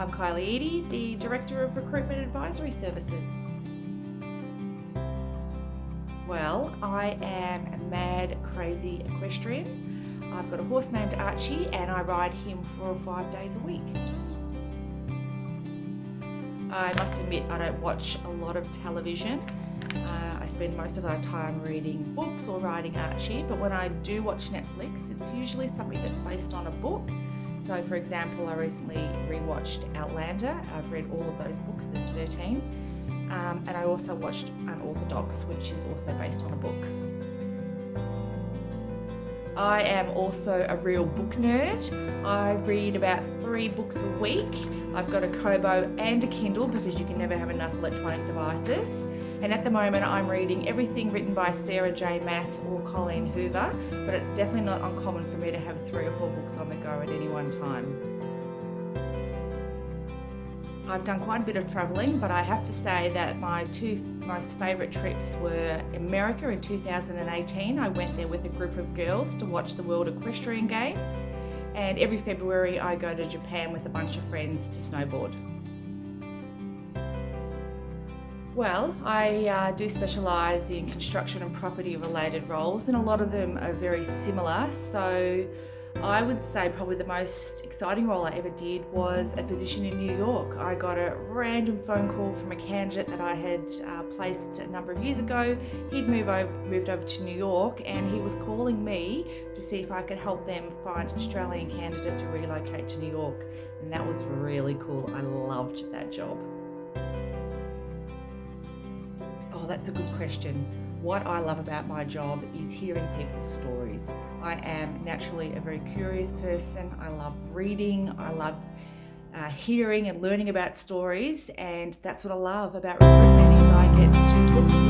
I'm Kylie Eadie, the Director of Recruitment Advisory Services. Well, I am a mad, crazy equestrian. I've got a horse named Archie and I ride him for 5 days a week. I must admit I don't watch a lot of television. I spend most of our time reading books or riding Archie, but when I do watch Netflix, it's usually something that's based on a book. So for example, I recently rewatched Outlander. I've read all of those books, there's 13. And I also watched Unorthodox, which is also based on a book. I am also a real book nerd. I read about 3 books a week. I've got a Kobo and a Kindle because you can never have enough electronic devices. And at the moment I'm reading everything written by Sarah J. Maas or Colleen Hoover, but it's definitely not uncommon for me to have 3 or 4 books on the go at any one time. I've done quite a bit of travelling, but I have to say that my 2 most favourite trips were America in 2018. I went there with a group of girls to watch the World Equestrian Games, and every February I go to Japan with a bunch of friends to snowboard. Well, I do specialise in construction and property related roles, and a lot of them are very similar. So I would say probably the most exciting role I ever did was a position in New York. I got a random phone call from a candidate that I had placed a number of years ago. He'd moved over to New York and he was calling me to see if I could help them find an Australian candidate to relocate to New York. And that was really cool. I loved that job. Oh, that's a good question. What I love about my job is hearing people's stories. I am naturally a very curious person. I love reading. I love hearing and learning about stories, and that's what I love about recruitment is I get to talk to people